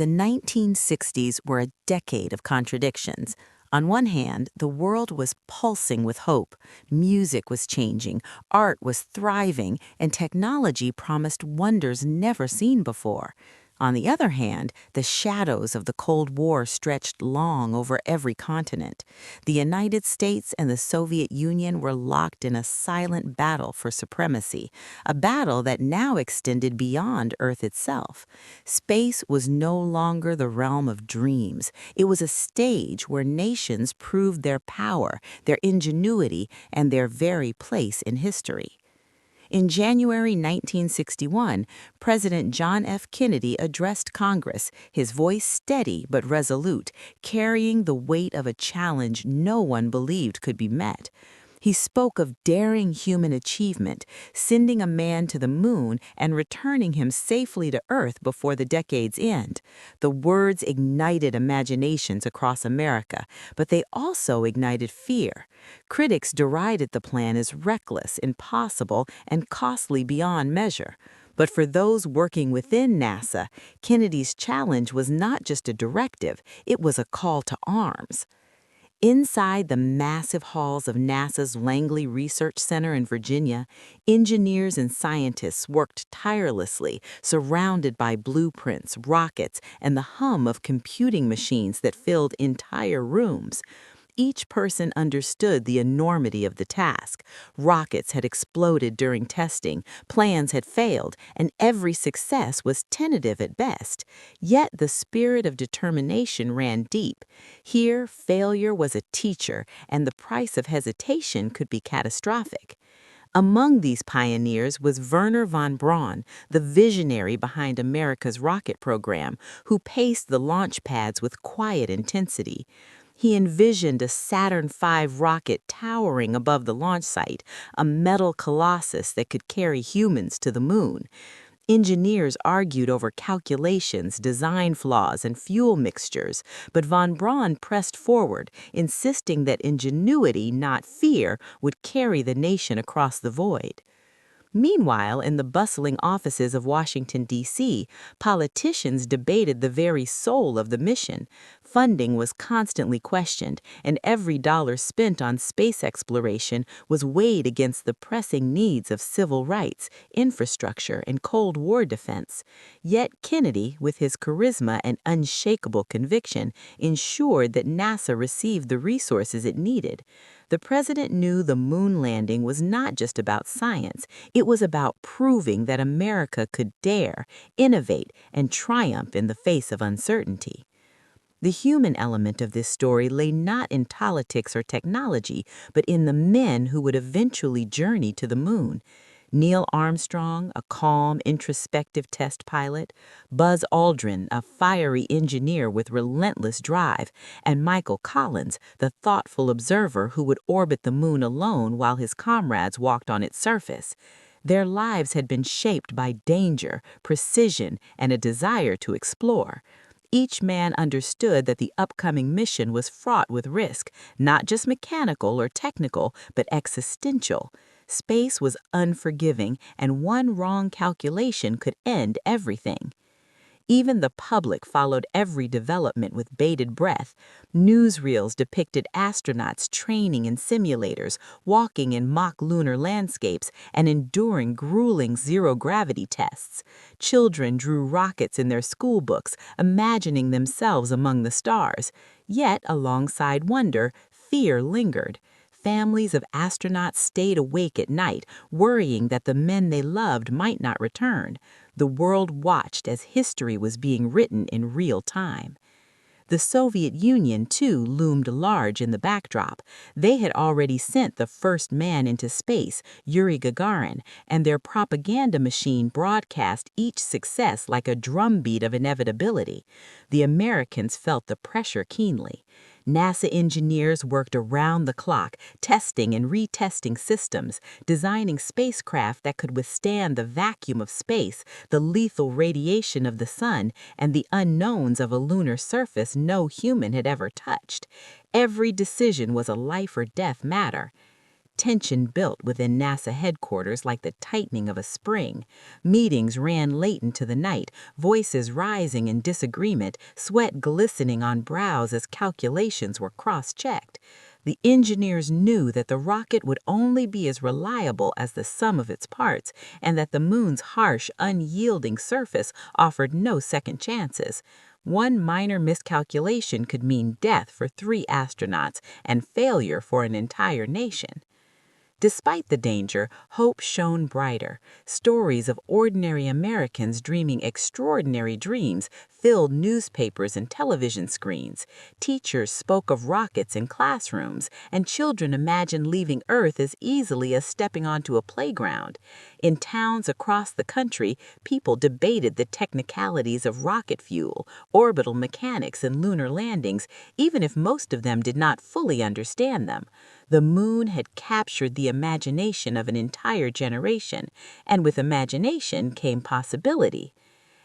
The 1960s were a decade of contradictions. On one hand, the world was pulsing with hope. Music was changing, art was thriving, and technology promised wonders never seen before. On the other hand, the shadows of the Cold War stretched long over every continent. The United States and the Soviet Union were locked in a silent battle for supremacy, a battle that now extended beyond Earth itself. Space was no longer the realm of dreams. It was a stage where nations proved their power, their ingenuity, and their very place in history. In January 1961, President John F. Kennedy addressed Congress, his voice steady but resolute, carrying the weight of a challenge no one believed could be met. He spoke of daring human achievement, sending a man to the moon and returning him safely to Earth before the decade's end. The words ignited imaginations across America, but they also ignited fear. Critics derided the plan as reckless, impossible, and costly beyond measure. But for those working within NASA, Kennedy's challenge was not just a directive, it was a call to arms. Inside the massive halls of NASA's Langley Research Center in Virginia, engineers and scientists worked tirelessly, surrounded by blueprints, rockets, and the hum of computing machines that filled entire rooms. Each person understood the enormity of the task. Rockets had exploded during testing, plans had failed, and every success was tentative at best. Yet the spirit of determination ran deep. Here, failure was a teacher, and the price of hesitation could be catastrophic. Among these pioneers was Wernher von Braun, the visionary behind America's rocket program, who paced the launch pads with quiet intensity. He envisioned a Saturn V rocket towering above the launch site, a metal colossus that could carry humans to the moon. Engineers argued over calculations, design flaws, and fuel mixtures, but von Braun pressed forward, insisting that ingenuity, not fear, would carry the nation across the void. Meanwhile, in the bustling offices of Washington, D.C., politicians debated the very soul of the mission. Funding was constantly questioned, and every dollar spent on space exploration was weighed against the pressing needs of civil rights, infrastructure, and Cold War defense. Yet Kennedy, with his charisma and unshakable conviction, ensured that NASA received the resources it needed. The president knew the moon landing was not just about science, it was about proving that America could dare, innovate, and triumph in the face of uncertainty. The human element of this story lay not in politics or technology, but in the men who would eventually journey to the moon. Neil Armstrong, a calm, introspective test pilot, Buzz Aldrin, a fiery engineer with relentless drive, and Michael Collins, the thoughtful observer who would orbit the moon alone while his comrades walked on its surface. Their lives had been shaped by danger, precision, and a desire to explore. Each man understood that the upcoming mission was fraught with risk, not just mechanical or technical, but existential. Space was unforgiving, and one wrong calculation could end everything. Even the public followed every development with bated breath. Newsreels depicted astronauts training in simulators, walking in mock lunar landscapes, and enduring grueling zero-gravity tests. Children drew rockets in their school books, imagining themselves among the stars. Yet, alongside wonder, fear lingered. Families of astronauts stayed awake at night, worrying that the men they loved might not return. The world watched as history was being written in real time. The Soviet Union, too, loomed large in the backdrop. They had already sent the first man into space, Yuri Gagarin, and their propaganda machine broadcast each success like a drumbeat of inevitability. The Americans felt the pressure keenly. NASA engineers worked around the clock, testing and retesting systems, designing spacecraft that could withstand the vacuum of space, the lethal radiation of the sun, and the unknowns of a lunar surface no human had ever touched. Every decision was a life or death matter. Tension built within NASA headquarters like the tightening of a spring. Meetings ran late into the night, voices rising in disagreement, sweat glistening on brows as calculations were cross-checked. The engineers knew that the rocket would only be as reliable as the sum of its parts, and that the moon's harsh, unyielding surface offered no second chances. One minor miscalculation could mean death for 3 astronauts and failure for an entire nation. Despite the danger, hope shone brighter. Stories of ordinary Americans dreaming extraordinary dreams filled newspapers and television screens. Teachers spoke of rockets in classrooms, and children imagined leaving Earth as easily as stepping onto a playground. In towns across the country, people debated the technicalities of rocket fuel, orbital mechanics, and lunar landings, even if most of them did not fully understand them. The moon had captured the imagination of an entire generation, and with imagination came possibility.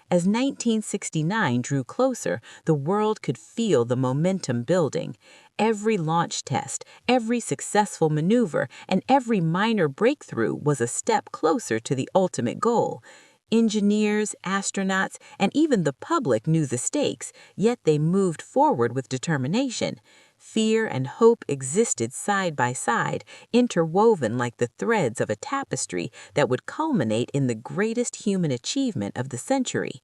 As 1969 drew closer, the world could feel the momentum building. Every launch test, every successful maneuver, and every minor breakthrough was a step closer to the ultimate goal. Engineers, astronauts, and even the public knew the stakes, yet they moved forward with determination. Fear and hope existed side by side, interwoven like the threads of a tapestry that would culminate in the greatest human achievement of the century.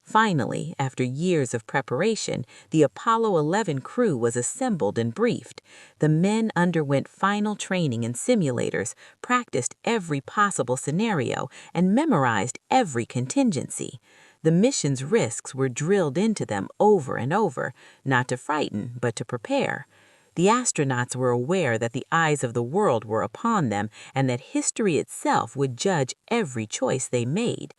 Finally, after years of preparation, the Apollo 11 crew was assembled and briefed. The men underwent final training in simulators, practiced every possible scenario, and memorized every contingency. The mission's risks were drilled into them over and over, not to frighten, but to prepare. The astronauts were aware that the eyes of the world were upon them and that history itself would judge every choice they made.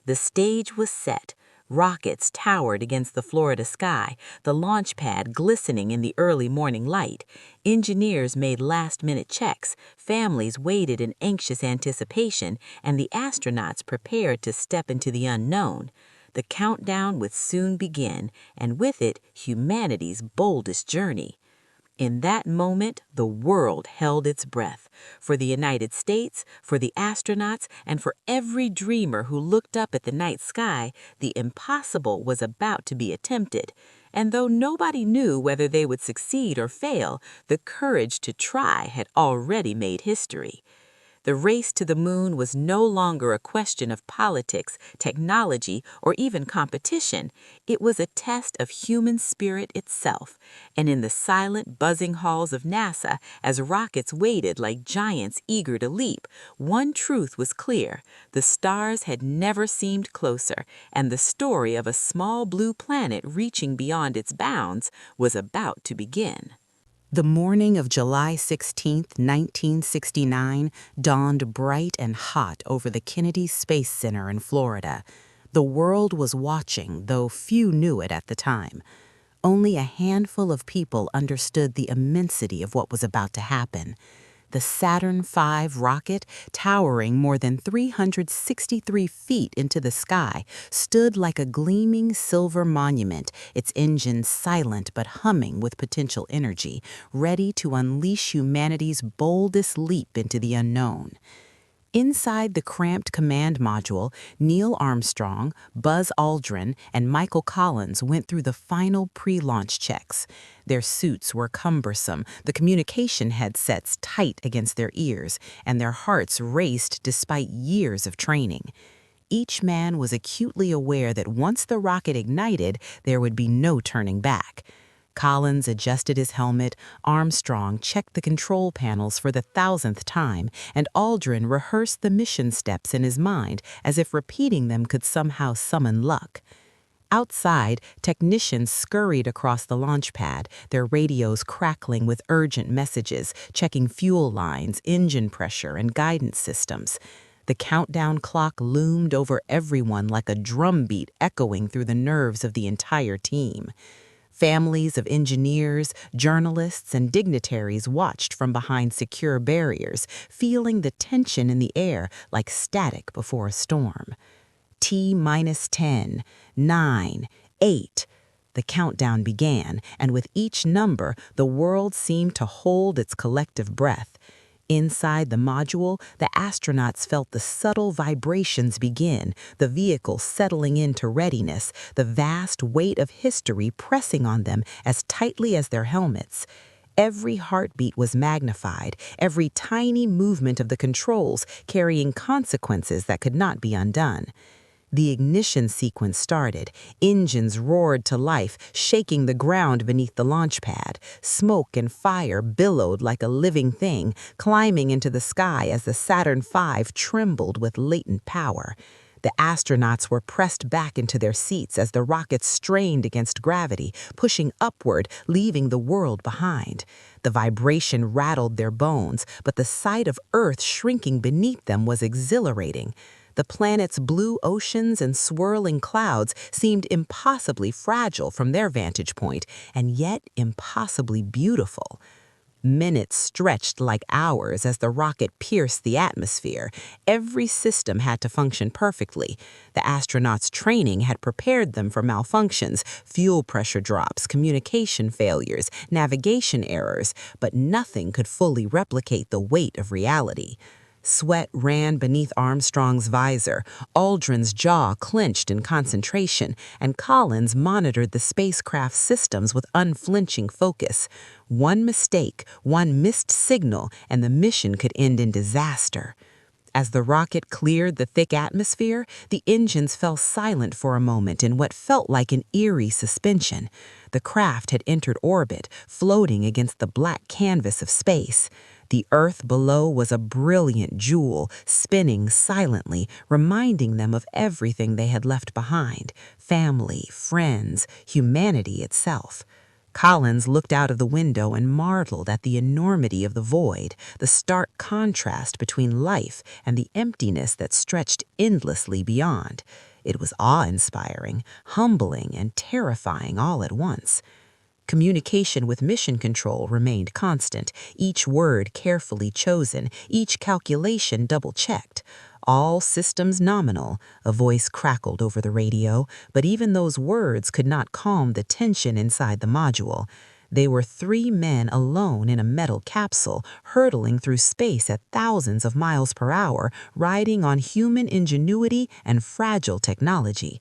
The stage was set. Rockets towered against the Florida sky, the launch pad glistening in the early morning light. Engineers made last-minute checks, families waited in anxious anticipation, and the astronauts prepared to step into the unknown. The countdown would soon begin, and with it, humanity's boldest journey. In that moment, the world held its breath, for the United States, for the astronauts, and for every dreamer who looked up at the night sky. The impossible was about to be attempted. And though nobody knew whether they would succeed or fail, the courage to try had already made history. The race to the moon was no longer a question of politics, technology, or even competition. It was a test of human spirit itself. And in the silent, buzzing halls of NASA, as rockets waited like giants eager to leap, one truth was clear. The stars had never seemed closer, and the story of a small blue planet reaching beyond its bounds was about to begin. The morning of July 16, 1969, dawned bright and hot over the Kennedy Space Center in Florida. The world was watching, though few knew it at the time. Only a handful of people understood the immensity of what was about to happen. The Saturn V rocket, towering more than 363 feet into the sky, stood like a gleaming silver monument, its engines silent but humming with potential energy, ready to unleash humanity's boldest leap into the unknown. Inside the cramped command module, Neil Armstrong, Buzz Aldrin, and Michael Collins went through the final pre-launch checks. Their suits were cumbersome, the communication headsets tight against their ears, and their hearts raced despite years of training. Each man was acutely aware that once the rocket ignited, there would be no turning back. Collins adjusted his helmet, Armstrong checked the control panels for the 1,000th time, and Aldrin rehearsed the mission steps in his mind as if repeating them could somehow summon luck. Outside, technicians scurried across the launch pad, their radios crackling with urgent messages, checking fuel lines, engine pressure, and guidance systems. The countdown clock loomed over everyone like a drumbeat echoing through the nerves of the entire team. Families of engineers, journalists, and dignitaries watched from behind secure barriers, feeling the tension in the air like static before a storm. T-10, 9, 8. The countdown began, and with each number, the world seemed to hold its collective breath. Inside the module, the astronauts felt the subtle vibrations begin, the vehicle settling into readiness, the vast weight of history pressing on them as tightly as their helmets. Every heartbeat was magnified, every tiny movement of the controls carrying consequences that could not be undone. The ignition sequence started. Engines roared to life, shaking the ground beneath the launch pad. Smoke and fire billowed like a living thing, climbing into the sky as the Saturn V trembled with latent power. The astronauts were pressed back into their seats as the rocket strained against gravity, pushing upward, leaving the world behind. The vibration rattled their bones, but the sight of Earth shrinking beneath them was exhilarating. The planet's blue oceans and swirling clouds seemed impossibly fragile from their vantage point, and yet impossibly beautiful. Minutes stretched like hours as the rocket pierced the atmosphere. Every system had to function perfectly. The astronauts' training had prepared them for malfunctions, fuel pressure drops, communication failures, navigation errors, but nothing could fully replicate the weight of reality. Sweat ran beneath Armstrong's visor, Aldrin's jaw clenched in concentration, and Collins monitored the spacecraft's systems with unflinching focus. One mistake, one missed signal, and the mission could end in disaster. As the rocket cleared the thick atmosphere, the engines fell silent for a moment in what felt like an eerie suspension. The craft had entered orbit, floating against the black canvas of space. The Earth below was a brilliant jewel, spinning silently, reminding them of everything they had left behind: family, friends, humanity itself. Collins looked out of the window and marveled at the enormity of the void, the stark contrast between life and the emptiness that stretched endlessly beyond. It was awe-inspiring, humbling, and terrifying all at once. Communication with Mission Control remained constant, each word carefully chosen, each calculation double-checked. All systems nominal, a voice crackled over the radio, but even those words could not calm the tension inside the module. They were 3 men alone in a metal capsule, hurtling through space at thousands of miles per hour, riding on human ingenuity and fragile technology.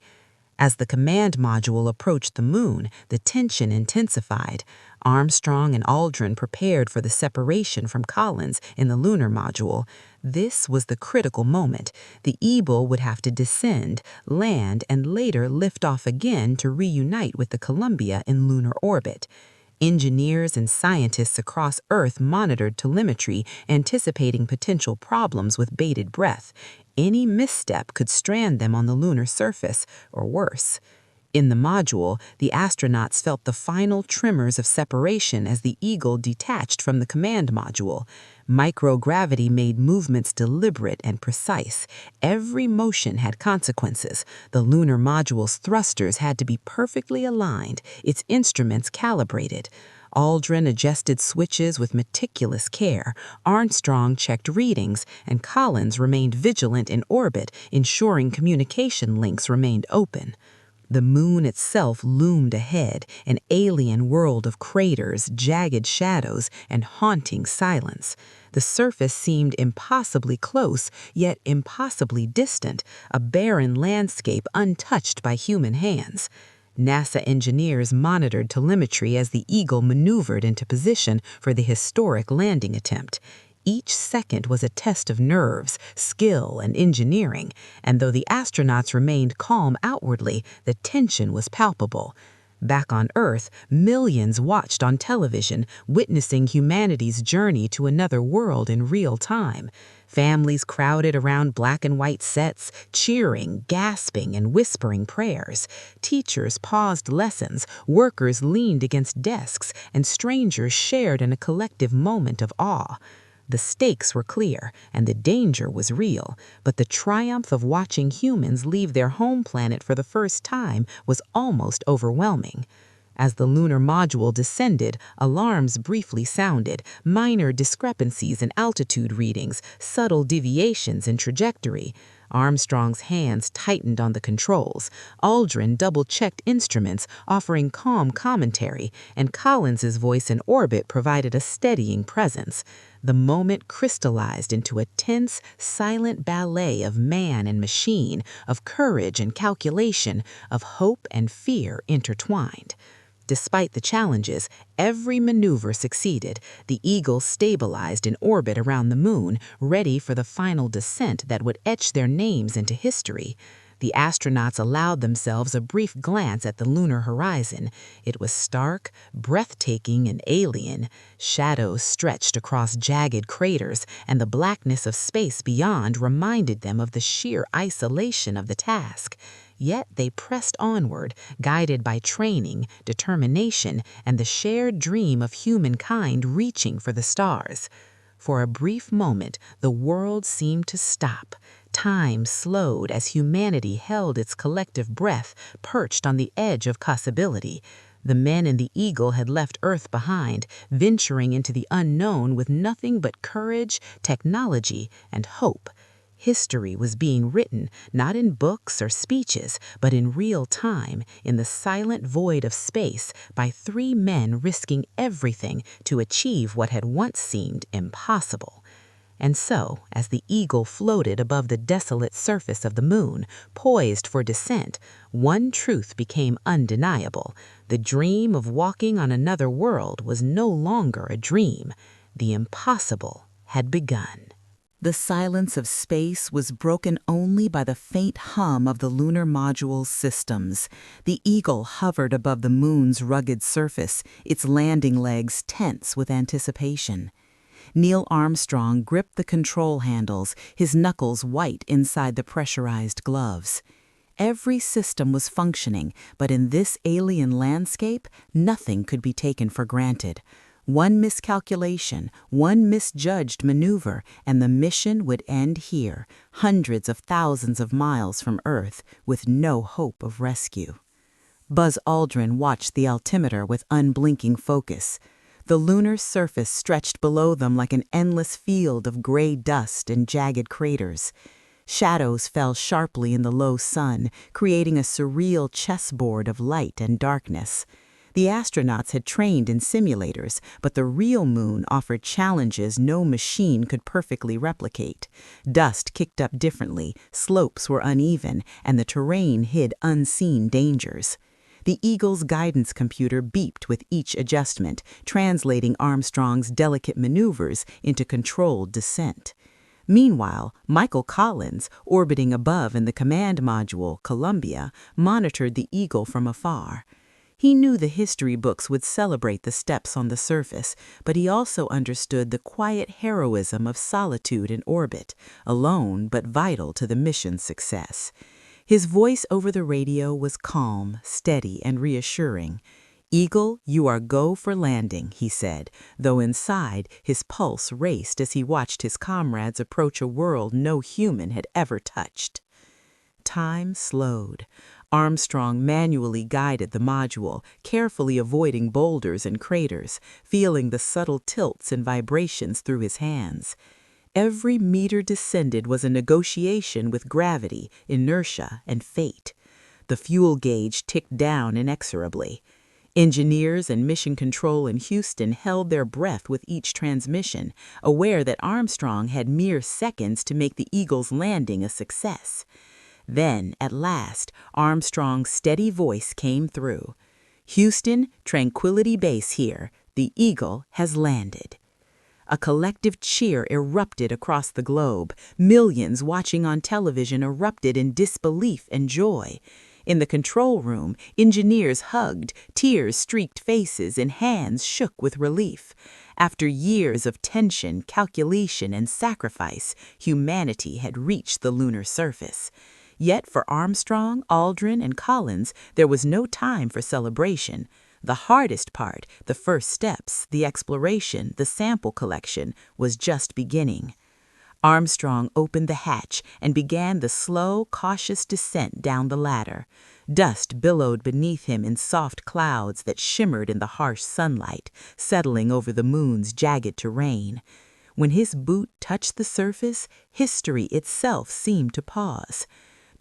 As the command module approached the moon, the tension intensified. Armstrong and Aldrin prepared for the separation from Collins in the lunar module. This was the critical moment. The Eagle would have to descend, land, and later lift off again to reunite with the Columbia in lunar orbit. Engineers and scientists across Earth monitored telemetry, anticipating potential problems with bated breath. Any misstep could strand them on the lunar surface, or worse. In the module, the astronauts felt the final tremors of separation as the Eagle detached from the command module. Microgravity made movements deliberate and precise. Every motion had consequences. The lunar module's thrusters had to be perfectly aligned, its instruments calibrated. Aldrin adjusted switches with meticulous care. Armstrong checked readings, and Collins remained vigilant in orbit, ensuring communication links remained open. The moon itself loomed ahead, an alien world of craters, jagged shadows, and haunting silence. The surface seemed impossibly close, yet impossibly distant, a barren landscape untouched by human hands. NASA engineers monitored telemetry as the Eagle maneuvered into position for the historic landing attempt. Each second was a test of nerves, skill, and engineering, and though the astronauts remained calm outwardly, the tension was palpable. Back on Earth, millions watched on television, witnessing humanity's journey to another world in real time. Families crowded around black and white sets, cheering, gasping, and whispering prayers. Teachers paused lessons, workers leaned against desks, and strangers shared in a collective moment of awe. The stakes were clear, and the danger was real, but the triumph of watching humans leave their home planet for the first time was almost overwhelming. As the lunar module descended, alarms briefly sounded, minor discrepancies in altitude readings, subtle deviations in trajectory. Armstrong's hands tightened on the controls. Aldrin double-checked instruments, offering calm commentary, and Collins's voice in orbit provided a steadying presence. The moment crystallized into a tense, silent ballet of man and machine, of courage and calculation, of hope and fear intertwined. Despite the challenges, every maneuver succeeded. The Eagle stabilized in orbit around the moon, ready for the final descent that would etch their names into history. The astronauts allowed themselves a brief glance at the lunar horizon. It was stark, breathtaking, and alien. Shadows stretched across jagged craters, and the blackness of space beyond reminded them of the sheer isolation of the task. Yet they pressed onward, guided by training, determination, and the shared dream of humankind reaching for the stars. For a brief moment, the world seemed to stop. Time slowed as humanity held its collective breath, perched on the edge of possibility. The men in the Eagle had left Earth behind, venturing into the unknown with nothing but courage, technology, and hope. History was being written, not in books or speeches, but in real time, in the silent void of space, by three men risking everything to achieve what had once seemed impossible. And so, as the Eagle floated above the desolate surface of the moon, poised for descent, one truth became undeniable. The dream of walking on another world was no longer a dream. The impossible had begun. The silence of space was broken only by the faint hum of the lunar module's systems. The Eagle hovered above the moon's rugged surface, its landing legs tense with anticipation. Neil Armstrong gripped the control handles, his knuckles white inside the pressurized gloves. Every system was functioning, but in this alien landscape, nothing could be taken for granted. One miscalculation, one misjudged maneuver, and the mission would end here, hundreds of thousands of miles from Earth, with no hope of rescue. Buzz Aldrin watched the altimeter with unblinking focus. The lunar surface stretched below them like an endless field of gray dust and jagged craters. Shadows fell sharply in the low sun, creating a surreal chessboard of light and darkness. The astronauts had trained in simulators, but the real moon offered challenges no machine could perfectly replicate. Dust kicked up differently, slopes were uneven, and the terrain hid unseen dangers. The Eagle's guidance computer beeped with each adjustment, translating Armstrong's delicate maneuvers into controlled descent. Meanwhile, Michael Collins, orbiting above in the command module, Columbia, monitored the Eagle from afar. He knew the history books would celebrate the steps on the surface, but he also understood the quiet heroism of solitude in orbit, alone but vital to the mission's success. His voice over the radio was calm, steady, and reassuring. "Eagle, you are go for landing," he said, though inside his pulse raced as he watched his comrades approach a world no human had ever touched. Time slowed. Armstrong manually guided the module, carefully avoiding boulders and craters, feeling the subtle tilts and vibrations through his hands. Every meter descended was a negotiation with gravity, inertia, and fate. The fuel gauge ticked down inexorably. Engineers and mission control in Houston held their breath with each transmission, aware that Armstrong had mere seconds to make the Eagle's landing a success. Then, at last, Armstrong's steady voice came through. "Houston, Tranquility Base here. The Eagle has landed." A collective cheer erupted across the globe. Millions watching on television erupted in disbelief and joy. In the control room, engineers hugged, tears streaked faces, and hands shook with relief. After years of tension, calculation, and sacrifice, humanity had reached the lunar surface. Yet for Armstrong, Aldrin, and Collins, there was no time for celebration. The hardest part, the first steps, the exploration, the sample collection, was just beginning. Armstrong opened the hatch and began the slow, cautious descent down the ladder. Dust billowed beneath him in soft clouds that shimmered in the harsh sunlight, settling over the moon's jagged terrain. When his boot touched the surface, history itself seemed to pause.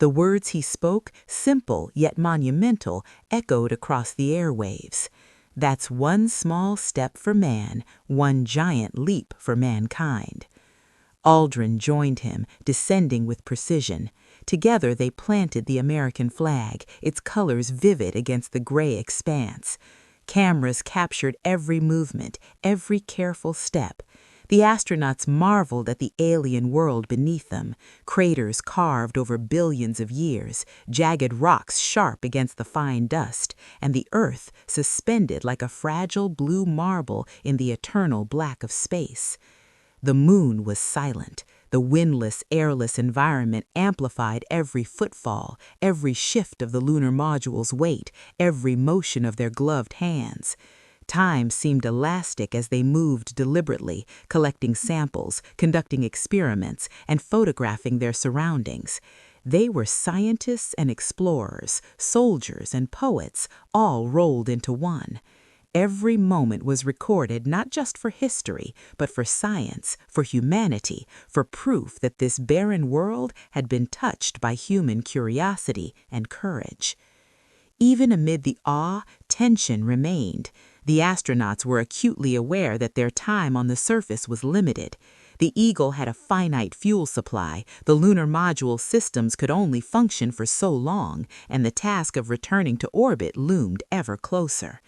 The words he spoke, simple yet monumental, echoed across the airwaves. That's one small step for man, one giant leap for mankind. Aldrin joined him, descending with precision. Together they planted the American flag, its colors vivid against the gray expanse. Cameras captured every movement, every careful step. The astronauts marveled at the alien world beneath them, craters carved over billions of years, jagged rocks sharp against the fine dust, and the Earth suspended like a fragile blue marble in the eternal black of space. The moon was silent. The windless, airless environment amplified every footfall, every shift of the lunar module's weight, every motion of their gloved hands. Time seemed elastic as they moved deliberately, collecting samples, conducting experiments, and photographing their surroundings. They were scientists and explorers, soldiers and poets, all rolled into one. Every moment was recorded not just for history, but for science, for humanity, for proof that this barren world had been touched by human curiosity and courage. Even amid the awe, tension remained. The astronauts were acutely aware that their time on the surface was limited. The Eagle had a finite fuel supply, the lunar module systems could only function for so long, and the task of returning to orbit loomed ever closer.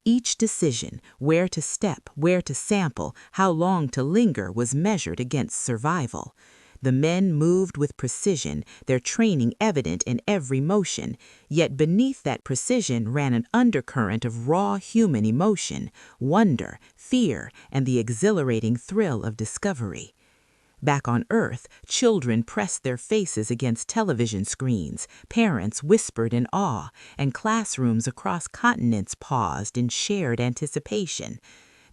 Each decision, where to step, where to sample, how long to linger, was measured against survival. The men moved with precision, their training evident in every motion, yet beneath that precision ran an undercurrent of raw human emotion, wonder, fear, and the exhilarating thrill of discovery. Back on Earth, children pressed their faces against television screens, parents whispered in awe, and classrooms across continents paused in shared anticipation.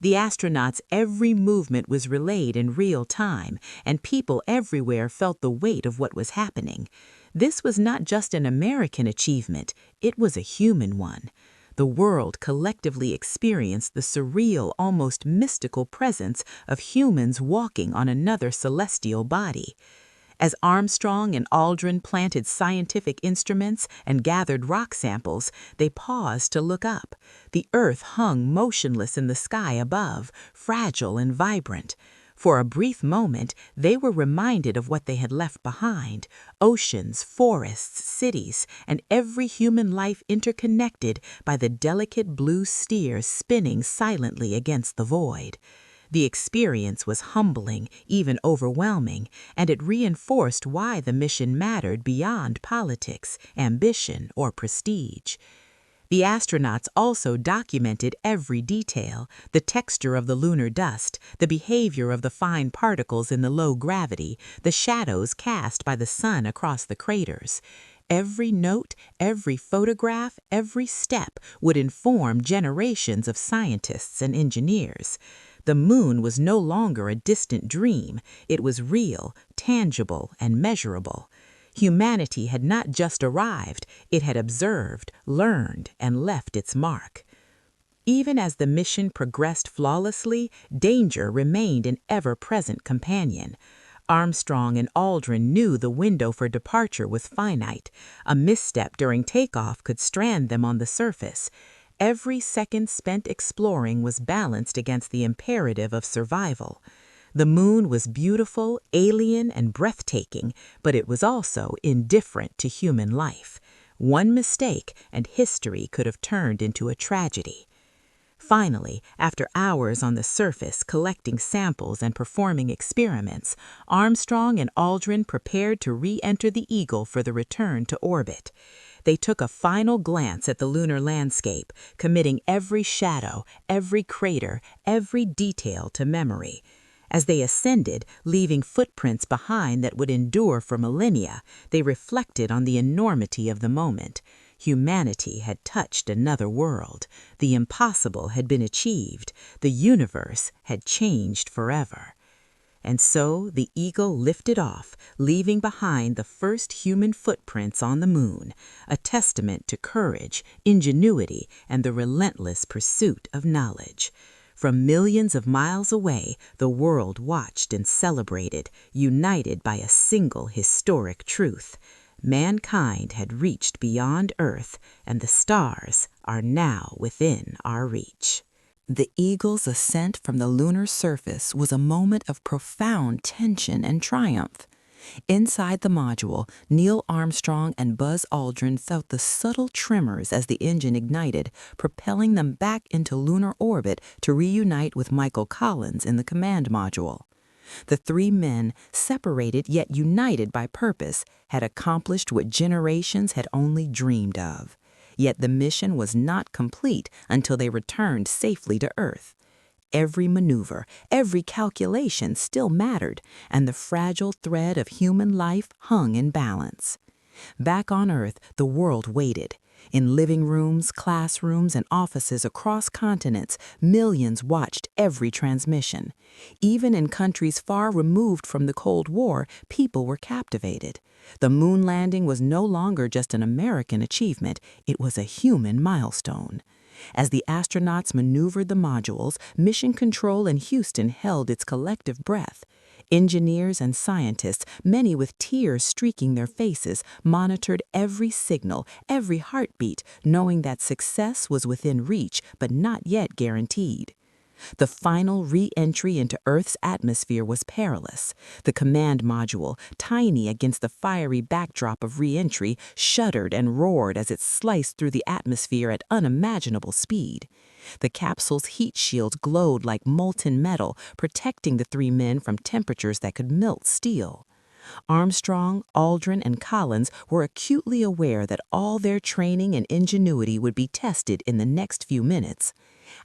The astronauts' every movement was relayed in real time, and people everywhere felt the weight of what was happening. This was not just an American achievement, it was a human one. The world collectively experienced the surreal, almost mystical presence of humans walking on another celestial body. As Armstrong and Aldrin planted scientific instruments and gathered rock samples, they paused to look up. The Earth hung motionless in the sky above, fragile and vibrant. For a brief moment, they were reminded of what they had left behind: oceans, forests, cities, and every human life interconnected by the delicate blue sphere spinning silently against the void. The experience was humbling, even overwhelming, and it reinforced why the mission mattered beyond politics, ambition, or prestige. The astronauts also documented every detail: the texture of the lunar dust, the behavior of the fine particles in the low gravity, the shadows cast by the sun across the craters. Every note, every photograph, every step would inform generations of scientists and engineers. The moon was no longer a distant dream. It was real, tangible, and measurable. Humanity had not just arrived, it had observed, learned, and left its mark. Even as the mission progressed flawlessly, danger remained an ever-present companion. Armstrong and Aldrin knew the window for departure was finite. A misstep during takeoff could strand them on the surface. Every second spent exploring was balanced against the imperative of survival. The moon was beautiful, alien, and breathtaking, but it was also indifferent to human life. One mistake, and history could have turned into a tragedy. Finally, after hours on the surface collecting samples and performing experiments, Armstrong and Aldrin prepared to re-enter the Eagle for the return to orbit. They took a final glance at the lunar landscape, committing every shadow, every crater, every detail to memory. As they ascended, leaving footprints behind that would endure for millennia, they reflected on the enormity of the moment. Humanity had touched another world. The impossible had been achieved. The universe had changed forever. And so the Eagle lifted off, leaving behind the first human footprints on the moon, a testament to courage, ingenuity, and the relentless pursuit of knowledge. From millions of miles away, the world watched and celebrated, united by a single historic truth. Mankind had reached beyond Earth, and the stars are now within our reach. The Eagle's ascent from the lunar surface was a moment of profound tension and triumph. Inside the module, Neil Armstrong and Buzz Aldrin felt the subtle tremors as the engine ignited, propelling them back into lunar orbit to reunite with Michael Collins in the command module. The three men, separated yet united by purpose, had accomplished what generations had only dreamed of. Yet the mission was not complete until they returned safely to Earth. Every maneuver, every calculation still mattered, and the fragile thread of human life hung in balance. Back on Earth, the world waited. In living rooms, classrooms, and offices across continents, millions watched every transmission. Even in countries far removed from the Cold War, people were captivated. The moon landing was no longer just an American achievement, it was a human milestone. As the astronauts maneuvered the modules, Mission Control in Houston held its collective breath. Engineers and scientists, many with tears streaking their faces, monitored every signal, every heartbeat, knowing that success was within reach but not yet guaranteed. The final re-entry into Earth's atmosphere was perilous. The command module, tiny against the fiery backdrop of re-entry, shuddered and roared as it sliced through the atmosphere at unimaginable speed. The capsule's heat shields glowed like molten metal, protecting the three men from temperatures that could melt steel. Armstrong, Aldrin, and Collins were acutely aware that all their training and ingenuity would be tested in the next few minutes.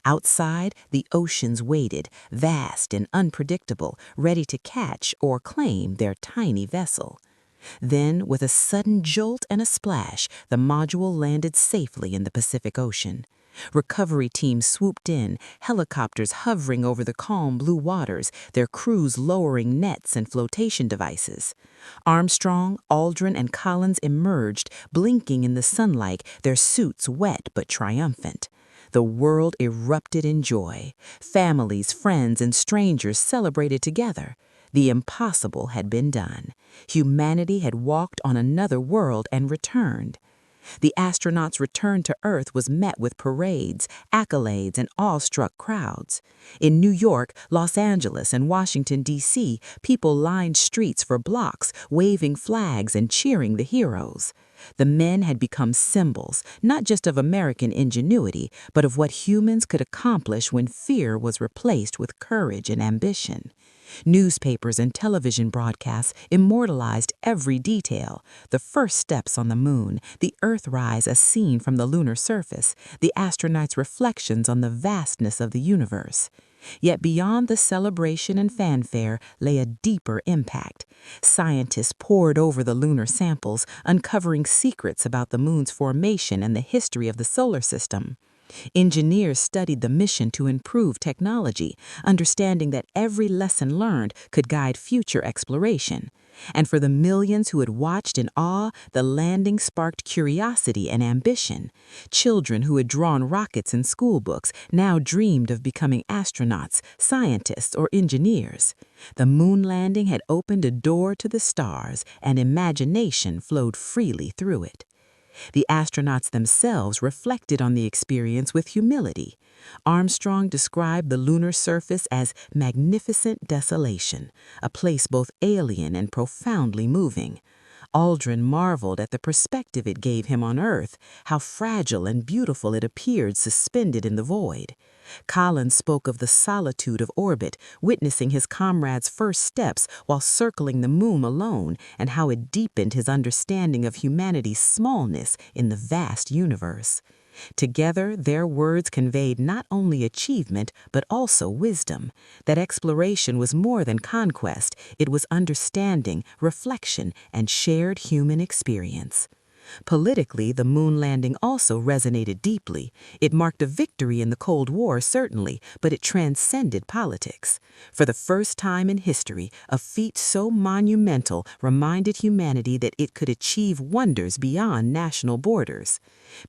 Outside, the oceans waited, vast and unpredictable, ready to catch or claim their tiny vessel. Then, with a sudden jolt and a splash, the module landed safely in the Pacific Ocean. Recovery teams swooped in, helicopters hovering over the calm blue waters, their crews lowering nets and flotation devices. Armstrong, Aldrin, and Collins emerged, blinking in the sunlight, their suits wet but triumphant. The world erupted in joy. Families, friends, and strangers celebrated together. The impossible had been done. Humanity had walked on another world and returned. The astronauts' return to Earth was met with parades, accolades, and awestruck crowds. In New York, Los Angeles, and Washington, D.C., people lined streets for blocks, waving flags and cheering the heroes. The men had become symbols, not just of American ingenuity, but of what humans could accomplish when fear was replaced with courage and ambition. Newspapers and television broadcasts immortalized every detail: the first steps on the moon, the Earthrise as seen from the lunar surface, the astronauts' reflections on the vastness of the universe. Yet beyond the celebration and fanfare lay a deeper impact. Scientists pored over the lunar samples, uncovering secrets about the moon's formation and the history of the solar system. Engineers studied the mission to improve technology, understanding that every lesson learned could guide future exploration. And for the millions who had watched in awe, the landing sparked curiosity and ambition. Children who had drawn rockets in school books now dreamed of becoming astronauts, scientists, or engineers. The moon landing had opened a door to the stars, and imagination flowed freely through it. The astronauts themselves reflected on the experience with humility. Armstrong described the lunar surface as magnificent desolation, a place both alien and profoundly moving. Aldrin marveled at the perspective it gave him on Earth, how fragile and beautiful it appeared suspended in the void. Collins spoke of the solitude of orbit, witnessing his comrade's first steps while circling the moon alone, and how it deepened his understanding of humanity's smallness in the vast universe. Together, their words conveyed not only achievement, but also wisdom. That exploration was more than conquest, it was understanding, reflection, and shared human experience. Politically, the moon landing also resonated deeply. It marked a victory in the Cold War, certainly, but it transcended politics. For the first time in history, a feat so monumental reminded humanity that it could achieve wonders beyond national borders.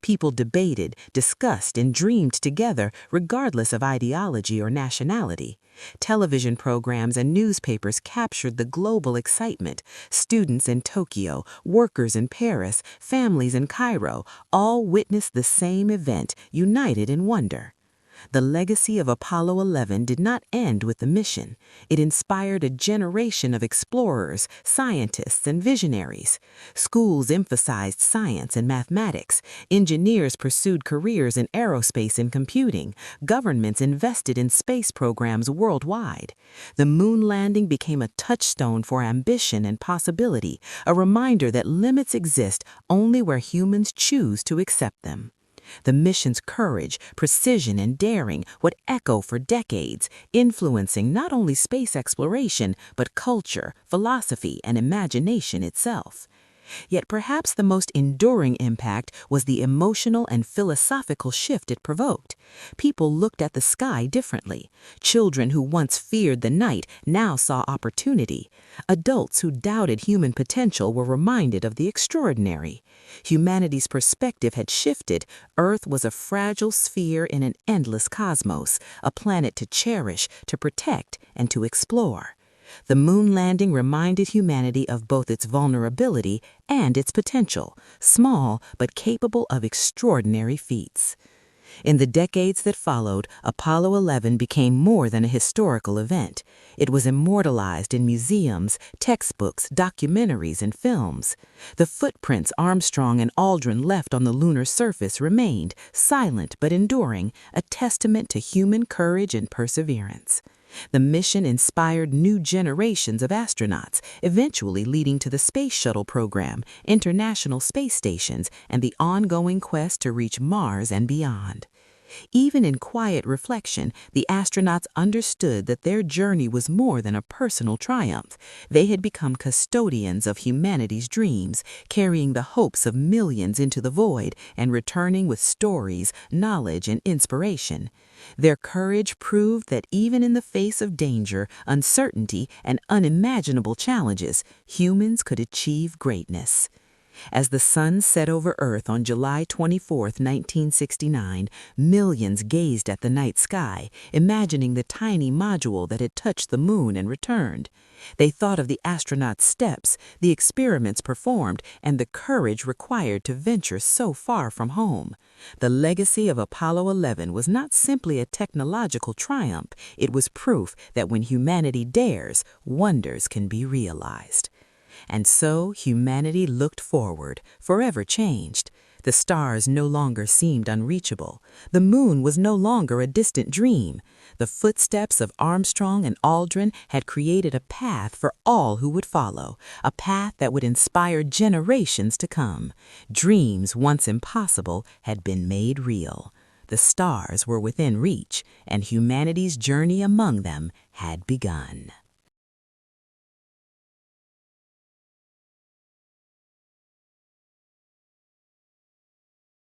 People debated, discussed, and dreamed together, regardless of ideology or nationality. Television programs and newspapers captured the global excitement. Students in Tokyo, workers in Paris, families in Cairo all witnessed the same event, united in wonder. The legacy of Apollo 11 did not end with the mission. It inspired a generation of explorers, scientists, and visionaries. Schools emphasized science and mathematics. Engineers pursued careers in aerospace and computing. Governments invested in space programs worldwide. The moon landing became a touchstone for ambition and possibility, a reminder that limits exist only where humans choose to accept them. The mission's courage, precision, and daring would echo for decades, influencing not only space exploration, but culture, philosophy, and imagination itself. Yet perhaps the most enduring impact was the emotional and philosophical shift it provoked. People looked at the sky differently. Children who once feared the night now saw opportunity. Adults who doubted human potential were reminded of the extraordinary. Humanity's perspective had shifted. Earth was a fragile sphere in an endless cosmos, a planet to cherish, to protect, and to explore. The moon landing reminded humanity of both its vulnerability and its potential, small but capable of extraordinary feats. In the decades that followed, Apollo 11 became more than a historical event. It was immortalized in museums, textbooks, documentaries, and films. The footprints Armstrong and Aldrin left on the lunar surface remained, silent but enduring, a testament to human courage and perseverance. The mission inspired new generations of astronauts, eventually leading to the Space Shuttle program, international space stations, and the ongoing quest to reach Mars and beyond. Even in quiet reflection, the astronauts understood that their journey was more than a personal triumph. They had become custodians of humanity's dreams, carrying the hopes of millions into the void and returning with stories, knowledge, and inspiration. Their courage proved that even in the face of danger, uncertainty, and unimaginable challenges, humans could achieve greatness. As the sun set over Earth on July 24, 1969, millions gazed at the night sky, imagining the tiny module that had touched the moon and returned. They thought of the astronauts' steps, the experiments performed, and the courage required to venture so far from home. The legacy of Apollo 11 was not simply a technological triumph, it was proof that when humanity dares, wonders can be realized. And so humanity looked forward, forever changed. The stars no longer seemed unreachable. The moon was no longer a distant dream. The footsteps of Armstrong and Aldrin had created a path for all who would follow, a path that would inspire generations to come. Dreams once impossible had been made real. The stars were within reach, and humanity's journey among them had begun.